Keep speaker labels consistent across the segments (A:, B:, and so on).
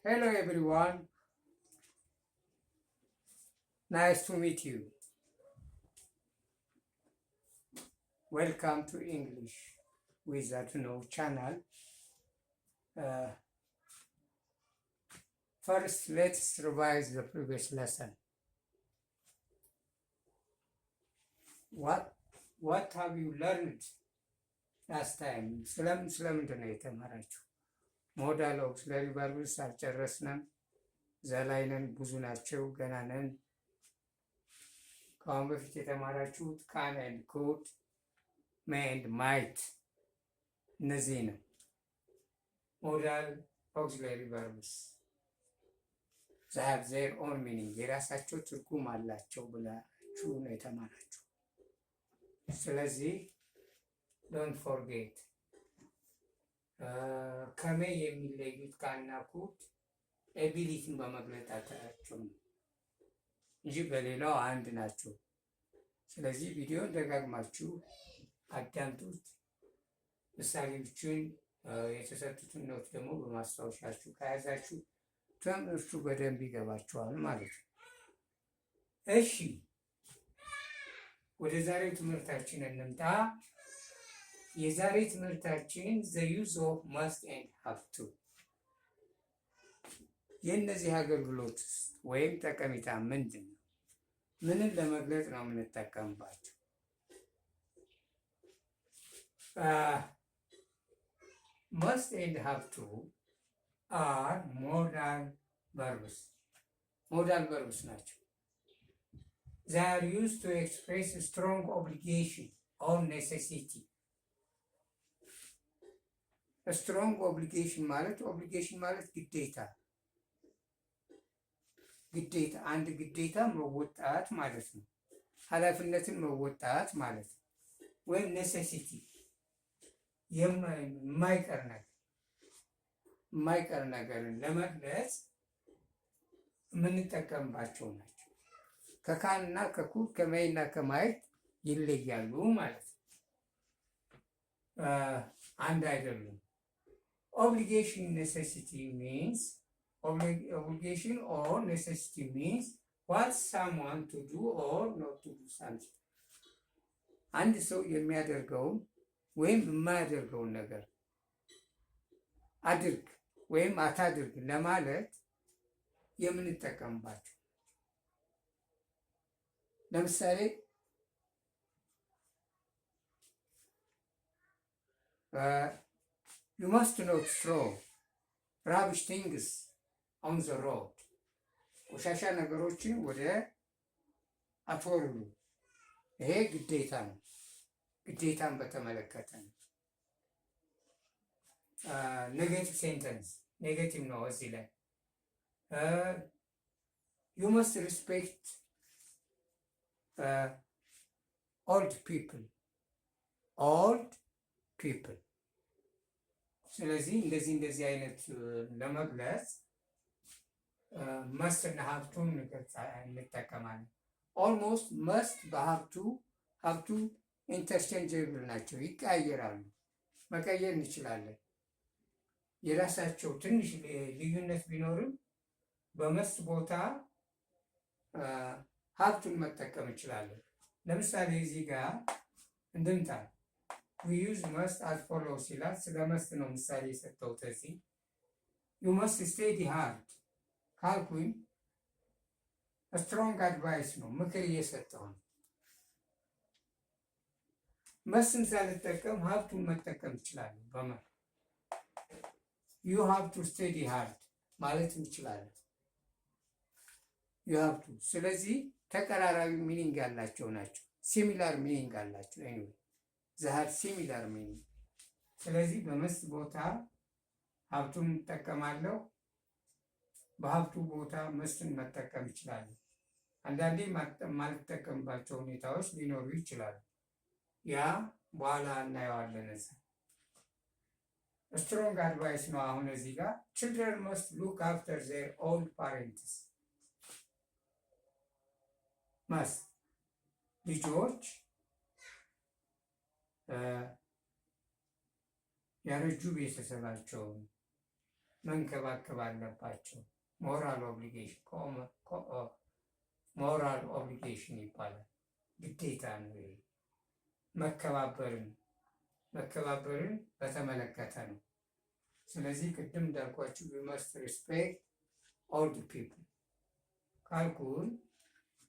A: Hello everyone, nice to meet you. Welcome to English with Atuno channel. Uh, First, let's revise the previous lesson. What have you learned last time? ስለምንድን ነው የተማራችሁ? ሞዳል ኦክሲለሪ ቨርብስ አልጨረስንም። ዘላይነን ብዙ ናቸው፣ ገና ነን። ከአሁን በፊት የተማራችሁት ካን ኤንድ ኩድ፣ ሜይ ኤንድ ማይት፣ እነዚህ ነው። ሞዳል ኦክሲለሪ ቨርብስ have their own meaning፣ የራሳቸው ትርጉም አላቸው ብላችሁ ነው የተማራችሁ። ስለዚህ ዶንት ፎርጌት ከሜይ የሚለዩት ካና ኩድ ኤቢሊቲን በመግለጣቸው ነው እንጂ በሌላው አንድ ናቸው። ስለዚህ ቪዲዮን ደጋግማችሁ አዳምጡት። ምሳሌዎችን የተሰጡትን ኖት ደግሞ በማስታወሻችሁ ከያዛችሁ ትምህርቱ በደንብ ይገባችኋል ማለት ነው። እሺ ወደ ዛሬው ትምህርታችን እንምጣ። የዛሬ ትምህርታችን the use of must and have to፣ የእነዚህ አገልግሎት ወይም ጠቀሜታ ምንድን ነው? ምንን ለመግለጽ ነው የምንጠቀምባቸው? must and have to are modal verbs ናቸው። they are used to express a strong obligation or necessity። ስትሮንግ ኦብሊጌሽን ማለት ግዴታ አንድ ግዴታ መወጣት ማለት ነው። ኃላፊነትን መወጣት ማለት ነው። ወይም ኔሴሲቲ የማይቀር ነገርን ለመግለጽ የምንጠቀምባቸው ናቸው። ከካንና ከኩድ ከሜይና ከማይት ይለያሉ ማለት ነው። አንድ አይደሉም። Obligation or necessity means what someone to do or not to do something። አንድ ሰው የሚያደርገውን ወይም የማያደርገውን ነገር አድርግ ወይም አታድርግ ለማለት የምንጠቀምባቸው። ለምሳሌ you must not throw rubbish things on the road። ቆሻሻ ነገሮችን ወደ አትወርዱ። ይሄ ግዴታ ነው። ግዴታን በተመለከተ ነው። ኔጌቲቭ ሴንተንስ ኔጌቲቭ ነው እዚህ ላይ። you must respect old people። ስለዚህ እንደዚህ አይነት ለመግለጽ መስት እና ሀብቱን እንጠቀማለን። ኦልሞስት መስት ሀብቱ ኢንተርቼንጀብል ናቸው፣ ይቀያየራሉ፣ መቀየር እንችላለን። የራሳቸው ትንሽ ልዩነት ቢኖርም በመስት ቦታ ሀብቱን መጠቀም እንችላለን። ለምሳሌ እዚህ ጋር እንድምታ we use must as follows ይላል። ስለ መስት ነው ምሳሌ የሰጠሁት። እዚህ you must study hard ካልኩኝ ስትሮንግ አድቫይስ ነው፣ ምክር እየሰጠሁ ነው። መስትን ሳልጠቀም ሀብቱን መጠቀም እችላለሁ። በመ you have to study hard ማለት እንችላለን። you have to። ስለዚህ ተቀራራቢ ሚኒንግ ያላቸው ናቸው። ሲሚላር ሚኒንግ አላቸው። ኤኒዌይ ዛሃድ ሲሚላር ሚኒንግ። ስለዚህ በመስት ቦታ ሀብቱን እንጠቀማለሁ፣ በሀብቱ ቦታ መስትን መጠቀም ይችላሉ። አንዳንዴ ማልጠቀምባቸው ሁኔታዎች ሊኖሩ ይችላሉ። ያ በኋላ እናየዋለን። እዛ ስትሮንግ አድቫይስ ነው። አሁን እዚህ ጋር children must look after their old parents። must ልጆች ያረጁ ቤተሰባቸውን መንከባከብ አለባቸው። ሞራል ኦብሊጌሽን ሞራል ኦብሊጌሽን ይባላል። ግዴታ ነው። መከባበርን በተመለከተ ነው። ስለዚህ ቅድም እንዳልኳችሁ we must respect all the people ካልኩን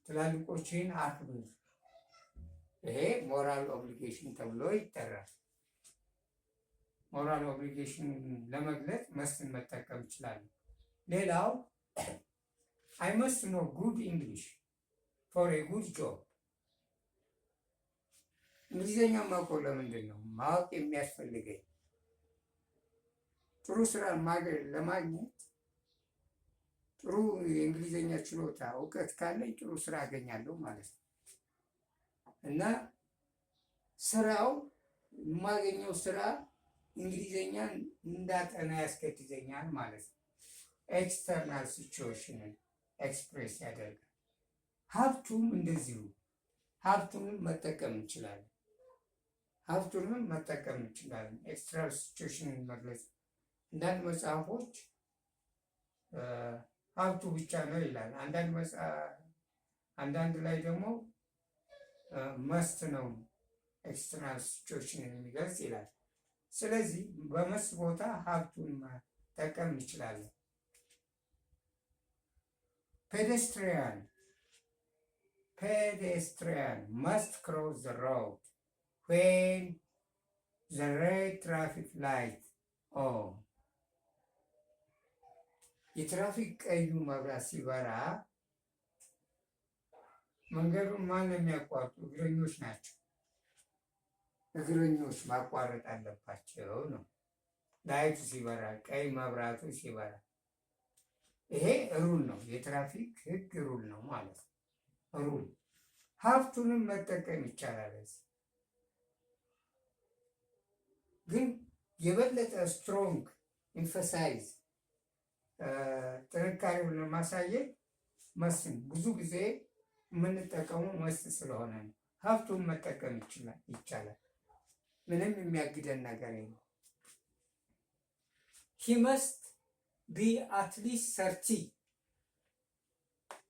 A: ትላልቆችን አክብር። ይሄ ሞራል ኦብሊጌሽን ተብሎ ይጠራል። ሞራል ኦብሊጌሽን ለመግለጽ መስትን መጠቀም ይችላል። ሌላው I must know good English for a good job። እንግሊዘኛ ማውቀው ለምንድን ነው? ማወቅ የሚያስፈልገኝ ጥሩ ስራ ለማግኘት ጥሩ የእንግሊዘኛ ችሎታ እውቀት ካለኝ ጥሩ ስራ አገኛለሁ ማለት ነው። እና ስራው የማገኘው ስራ እንግሊዘኛን እንዳጠና ያስገድደኛል ማለት ነው። ኤክስተርናል ሲቹዌሽንን ኤክስፕሬስ ያደርጋል። ሀብቱም እንደዚሁ ሀብቱንም መጠቀም እንችላለን። ኤክስተርናል ሲቹዌሽንን መግለጽ አንዳንድ መጽሐፎች ሀብቱ ብቻ ነው ይላል። አንዳንድ ላይ ደግሞ መስት ነው ኤክስተርናል ሲቹዌሽንን የሚገልጽ ይላል። ስለዚህ በመስት ቦታ ሀብቱን መጠቀም እንችላለን። Pedestrian must cross the road when the red traffic light on። የትራፊክ ቀዩ መብራት ሲበራ መንገዱን ማን የሚያቋርጡ? እግረኞች ናቸው። እግረኞች ማቋረጥ አለባቸው ነው። ላይቱ ሲበራ፣ ቀይ መብራቱ ሲበራ፣ ይሄ ሩል ነው። የትራፊክ ህግ ሩል ነው ማለት ነው። ሩል ሀብቱንም መጠቀም ይቻላል። ግን የበለጠ ስትሮንግ ኢንፈሳይዝ ጥንካሬውን ለማሳየት መስን ብዙ ጊዜ የምንጠቀመው መስት ስለሆነ ነው። ሀብቱን መጠቀም ይቻላል። ምንም የሚያግደን ነገር የለም። he must be at least 30።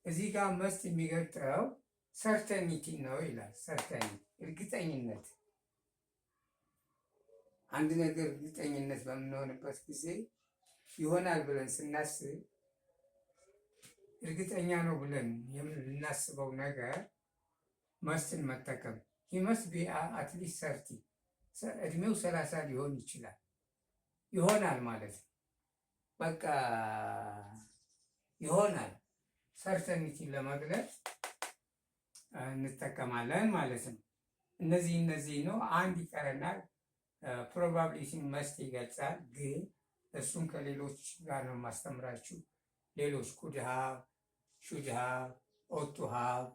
A: እዚህ ጋር መስት የሚገልጠው ሰርተኒቲ ነው ይላል። ሰርተኒቲ እርግጠኝነት። አንድ ነገር እርግጠኝነት በምንሆንበት ጊዜ ይሆናል ብለን ስናስብ እርግጠኛ ነው ብለን የምናስበው ነገር መስትን መጠቀም። he must be at least 30። እድሜው 30 ሊሆን ይችላል። ይሆናል ማለት ነው። በቃ ይሆናል ሰርተኒቲን ለመግለጽ እንጠቀማለን ማለት ነው። እነዚህ ነው። አንድ ይቀረናል። ፕሮባቢሊቲን መስት ይገልጻል፣ ግን እሱን ከሌሎች ጋር ነው ማስተምራችሁ። ሌሎች ኩድ ሃቭ፣ ሹድ ሃቭ፣ ኦት ቱ ሃቭ፣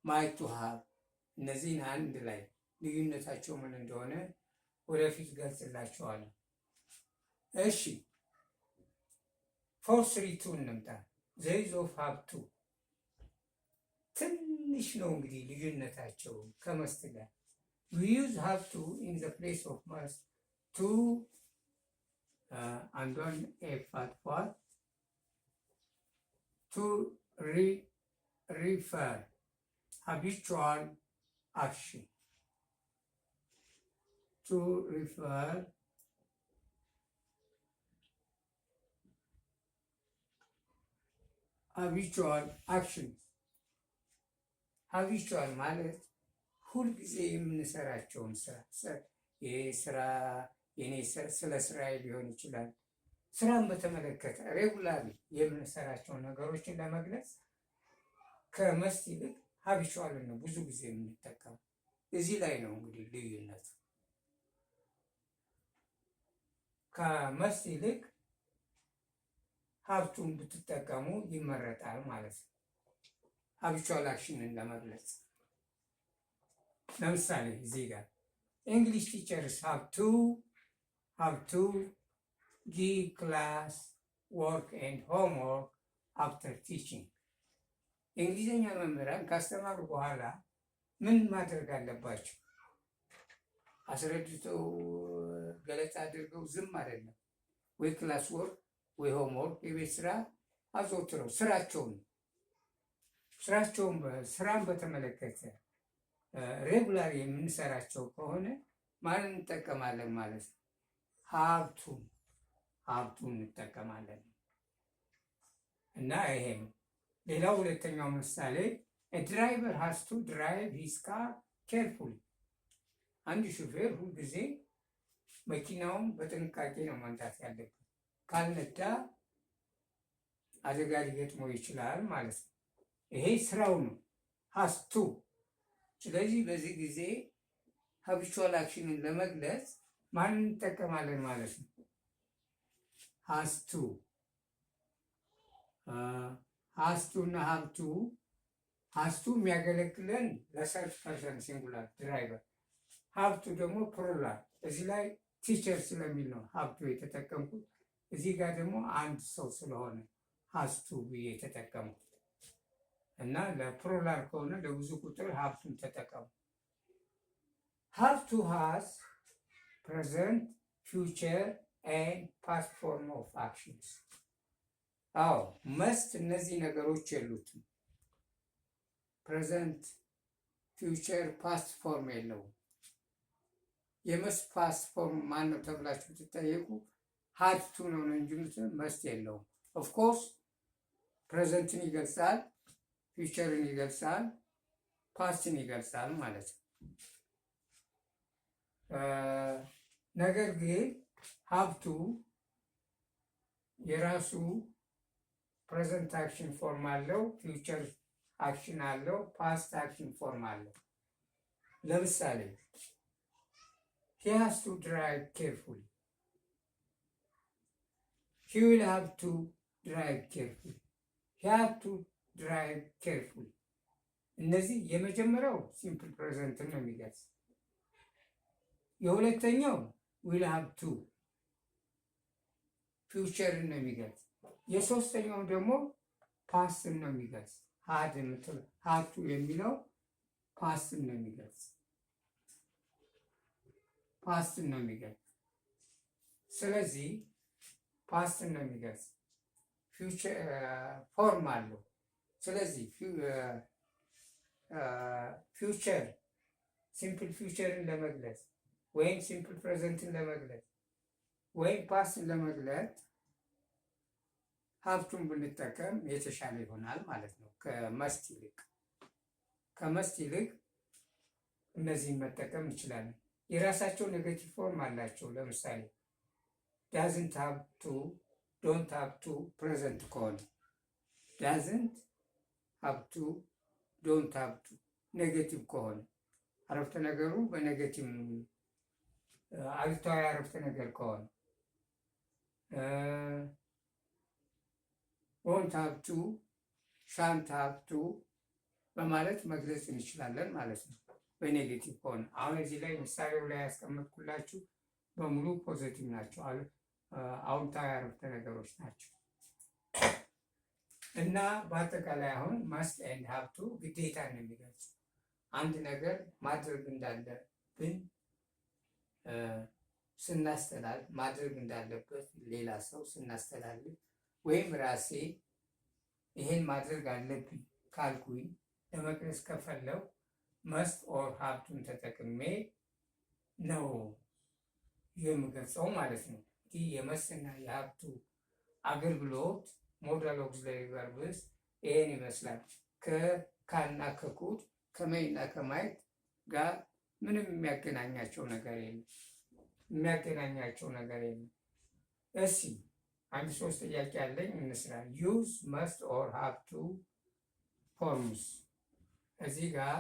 A: ማይት ቱ ሃቭ፣ እነዚህን አንድ ላይ ልዩነታቸው ምን እንደሆነ ወደፊት ገልጽላችኋለሁ። እሺ 432 እንምጣ። ዘይዝ ኦፍ ሃቭ ቱ ትንሽ ነው እንግዲህ ልዩነታቸው ከመስት ጋር። we use have to in the place of must to and on a part to refer habitual action, to refer habitual actions። habitual ማለት ሁልጊዜ የምንሰራቸውን ስለ ስራዬ ሊሆን ይችላል። ስራን በተመለከተ ሬጉላር የምንሰራቸውን ነገሮችን ለመግለጽ ከመስት ይልቅ ሀቢቹዋል ነው ብዙ ጊዜ የምንጠቀመው። እዚህ ላይ ነው እንግዲህ ልዩነቱ። ከመስት ይልቅ ሀብቱን ብትጠቀሙ ይመረጣል ማለት ነው፣ ሀቢቹዋል አክሽንን ለመግለጽ። ለምሳሌ እዚህ ጋር English teachers have to give class work and homework after teaching። የእንግሊዝኛ መምህራን ካስተማሩ በኋላ ምን ማድረግ አለባቸው? አስረድተው ገለጻ አድርገው ዝም አይደለም። ወይ ክላስ ወርክ ወይ ሆምወርክ የቤት ስራ አዘውትረው ስራን በተመለከተ ሬጉላር የምንሰራቸው ከሆነ ማንን እንጠቀማለን ማለት ነው? ሀብቱን እንጠቀማለን እና ይሄ ነው። ሌላው ሁለተኛው ምሳሌ ድራይቨር ሃዝ ቱ ድራይቭ ሂዝ ካር ኬርፉሊ። አንድ ሹፌር ሁልጊዜ መኪናውን በጥንቃቄ ነው መንዳት ያለበት። ካልነዳ አደጋ ሊገጥመው ይችላል ማለት ነው። ይሄ ስራው ነው ሃዝ ቱ። ስለዚህ በዚህ ጊዜ ሀቢቹዋል አክሽንን ለመግለጽ ማንን እንጠቀማለን ማለት ነው? ሃዝ ቱ እና ሀብቱ የሚያገለግለን ለሰልፍ ፐርሰን ሲንጉላር ድራይቨር፣ ሀብቱ ደግሞ ፕሉራል። እዚህ ላይ ቲቸር ስለሚል ነው ሀብቱ የተጠቀምኩት። እዚህ ጋር ደግሞ አንድ ሰው ስለሆነ ሃዝ ቱ ብዬ የተጠቀምኩት እና ለፕሉራል ከሆነ ለብዙ ቁጥር ሀብቱን ተጠቀሙ። ሀብቱ ሃዝ ፕሬዘንት ፊውቸር ኤንድ ፓስት ፎርም ኦፍ አክሽንስ። አዎ መስት እነዚህ ነገሮች የሉትም። ፕሬዘንት ፊውቸር ፓስት ፎርም የለውም። የመስት ፓስት ፎርም ማን ነው ተብላችሁ ትጠየቁ ሃድ ቱ ነው እንጂ መስት የለውም። ኦፍኮርስ ፕሬዘንትን ይገልጻል፣ ፊውቸርን ይገልጻል፣ ፓስትን ይገልጻል ማለት ነው። ነገር ግን ሀብቱ የራሱ ፕሬዘንት አክሽን ፎርም አለው፣ ፊውቸር አክሽን አለው፣ ፓስት አክሽን ፎርም አለው። ለምሳሌ he has to drive carefully, he will have to drive carefully, he have to drive carefully። እነዚህ የመጀመሪያው ሲምፕል ፕሬዘንትን ነው የሚገልጽ። የሁለተኛው will have to ፊውቸርን ነው የሚገልጽ። የሶስተኛው ደግሞ ፓስትን ነው የሚገልጽ። ሀብቱ የሚለው ፓስትን ነው የሚገልጽ። ስለዚህ ፓስትን ነው የሚገልጽ። ፎርም አለው። ስለዚህ ፊውቸር ሲምፕል ፊውቸርን ለመግለጽ ወይም ሲምፕል ፕሬዘንትን ለመግለጽ ወይም ፓስትን ለመግለጽ ሀብቱን ብንጠቀም የተሻለ ይሆናል ማለት ነው። ከመስት ይልቅ እነዚህን መጠቀም እንችላለን። የራሳቸው ኔጌቲቭ ፎርም አላቸው። ለምሳሌ ዳዝንት ሃቭ ቱ፣ ዶንት ሃቭ ቱ ፕሬዘንት ከሆነ ዳዝንት ሃቭ ቱ፣ ዶንት ሃቭ ቱ ኔጌቲቭ ከሆነ አረፍተ ነገሩ በኔጌቲቭ አሉታዊ አረፍተ ነገር ከሆነ ወንት ሃቭ ቱ፣ ሻንት ሃቭ ቱ በማለት መግለጽ እንችላለን ማለት ነው በኔጌቲቭ ከሆነ። አሁን እዚህ ላይ ምሳሌው ላይ ያስቀመጥኩላችሁ በሙሉ ፖዘቲቭ ናቸው፣ አዎንታዊ አረፍተ ነገሮች ናቸው። እና በአጠቃላይ አሁን ማስት ኤንድ ሃቭ ቱ ግዴታ ነው የሚገልጽ አንድ ነገር ማድረግ እንዳለብን ስናስተላልፍ ማድረግ እንዳለበት ሌላ ሰው ስናስተላልፍ ወይም ራሴ ይሄን ማድረግ አለብኝ ካልኩኝ ለመቅረጽ ከፈለው መስት ኦር ሀብቱን ተጠቅሜ ነው የምገልጸው ማለት ነው። ይህ የመስትና የሀብቱ አገልግሎት ሞዳል ኦክሲላሪ ቨርብስ ይሄን ይመስላል። ከካልና ከኩድ ከመይና ከማየት ጋር ምንም የሚያገናኛቸው ነገር የለም። እሺ አንድ ሶስት ጥያቄ ያለኝ እንስራ። ዩዝ መስት ኦር ሃቭ ቱ ፎርምስ። እዚህ ጋር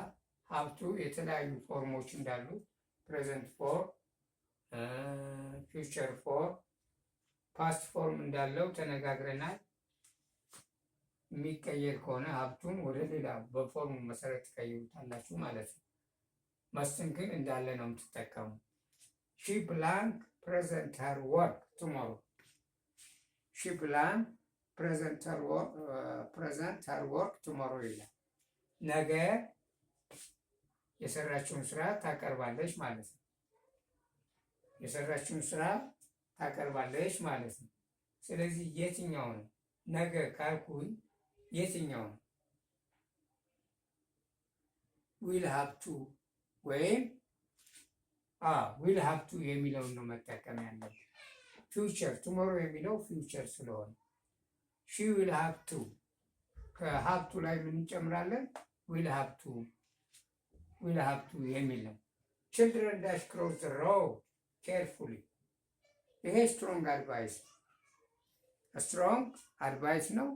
A: ሃቭ ቱ የተለያዩ ፎርሞች እንዳሉ ፕሬዘንት ፎር፣ ፊውቸር ፎር፣ ፓስት ፎርም እንዳለው ተነጋግረናል። የሚቀየር ከሆነ ሀብቱን ወደ ሌላ በፎርሙ መሰረት ትቀይሩታላችሁ ማለት ነው። መስትን ግን እንዳለ ነው የምትጠቀሙ። ሺ ብላንክ ፕሬዘንት ሄር ወርክ ቱሞሮ። ሺ ብላንክ ፕሬዘንት ሄር ወርክ ቱሞሮ ይላል። ነገ የሰራችውን ስራ ታቀርባለች ማለት ነው። የሰራችውን ስራ ታቀርባለች ማለት ነው። ስለዚህ የትኛው ነው ነገ ካልኩኝ የትኛው ነው? ዊል ሃቭ ቱ ወይም ዊል ሃቭ ቱ የሚለውን ነው መጠቀም ያለብን። ፊውቸር ቱሞሮ የሚለው ፊውቸር ስለሆነ ሺ ዊል ሃቭ ቱ ከሃቭ ቱ ላይ ምን እንጨምራለን? ዊል ሃቭ ቱ የሚል ነው። ችልድረን ዳሽ ክሮስ ዘ ሮድ ኬርፉሊ። ይሄ ስትሮንግ አድቫይስ ነው።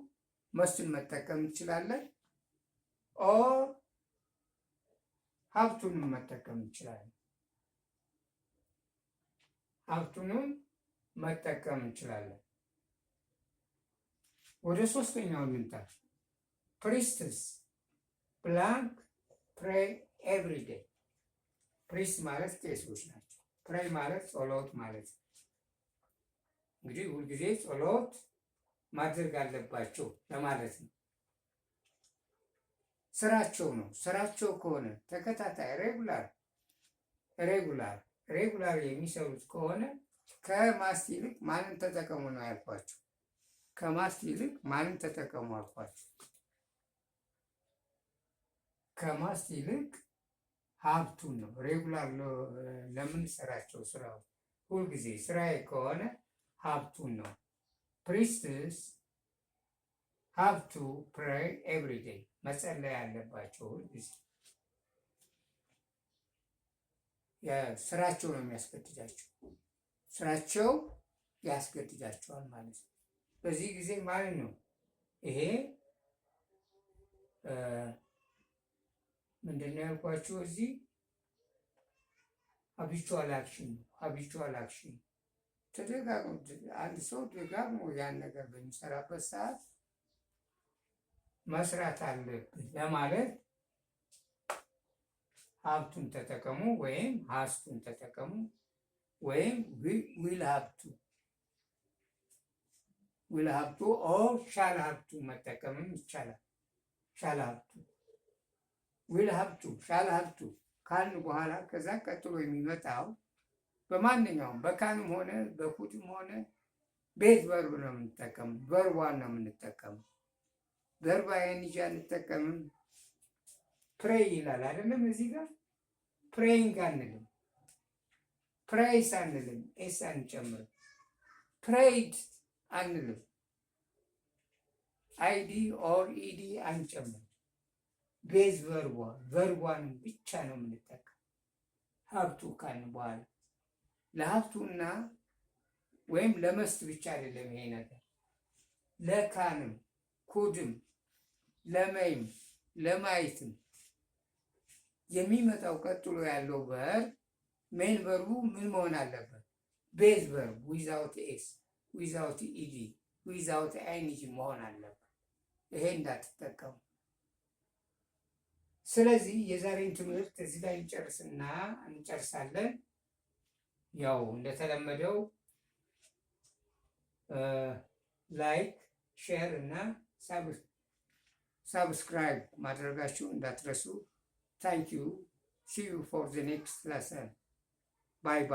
A: መስቱን መጠቀም እንችላለን። ኦር ሀብቱንም መጠቀም እንችላለን። ሀብቱንም መጠቀም እንችላለን። ወደ ሶስተኛው ልምጣ። ፕሪስትስ ብላንክ ፕሬይ ኤቭሪ ዴይ። ፕሪስት ማለት ቄሶች ናቸው። ፕሬይ ማለት ጸሎት ማለት ነው። እንግዲህ ሁልጊዜ ጸሎት ማድረግ አለባቸው ለማለት ነው። ስራቸው ነው። ስራቸው ከሆነ ተከታታይ ሬጉላር የሚሰሩት ከሆነ ከማስት ይልቅ ማንን ተጠቀሙ ነው ያልኳቸው። ከማስት ይልቅ ማንን ተጠቀሙ አልኳቸው። ከማስት ይልቅ ሀብቱን ነው። ሬጉላር ለምንሰራቸው ስራዎች ሁልጊዜ ስራዬ ከሆነ ሀብቱን ነው። ፕሪስትስ ሃቭ ቱ ፕሬይ ኤቭሪ ዴይ። መጸለይ ያለባቸው ሁልጊዜ። ስራቸው ነው የሚያስገድዳቸው። ስራቸው ያስገድዳቸዋል ማለት ነው። በዚህ ጊዜ ማለት ነው ይሄ ምንድነው ያልኳቸው እዚህ ሀቢቹዋል አክሽን ተደጋግሞ አንድ ሰው ደጋግሞ ያን ነገር በሚሰራበት ሰዓት መስራት አለብን ለማለት ሀብቱን ተጠቀሙ ወይም ሀስቱን ተጠቀሙ ወይም ዊል ሀብቱ ኦር ሻል ሀብቱ መጠቀምም ይቻላል። ሻል ሀብቱ ዊል ሀብቱ ሻል ሀብቱ ካልን በኋላ ከዛ ቀጥሎ የሚመጣው በማንኛውም በካንም ሆነ በኩድም ሆነ ቤት ቨርብ ነው የምንጠቀም። ቨርቧን ነው የምንጠቀመው። ቨርብ አይንጂ አንጠቀምም። ፕሬይ ይላል አይደለም? እዚህ ጋር ፕሬይንግ አንልም፣ ፕሬይስ አንልም፣ ኤስ አንጨምርም። ፕሬይድ አንልም፣ አይዲ ኦር ኢዲ አንጨምርም። ቤዝ ቨርቧን ብቻ ነው የምንጠቀም። ሀብቱ ካልን በኋላ ለሀብቱና ወይም ለመስት ብቻ አይደለም ይሄ ነገር፣ ለካንም ኩድም ለመይም ለማየትም የሚመጣው ቀጥሎ ያለው ቨርብ ሜን ቨርቡ ምን መሆን አለበት? ቤዝ ቨርብ ዊዛውት ኤስ ዊዛውት ኢዲ ዊዛውት አይንጂ መሆን አለበት። ይሄ እንዳትጠቀሙ። ስለዚህ የዛሬን ትምህርት እዚህ ላይ እንጨርሳለን። ያው እንደተለመደው ላይክ፣ ሼር እና ሳብስክራይብ ማድረጋችሁ እንዳትረሱ። ታንክ ዩ ሲ ዩ ፎር ዘ ኔክስት ለሰን ባይ ባይ።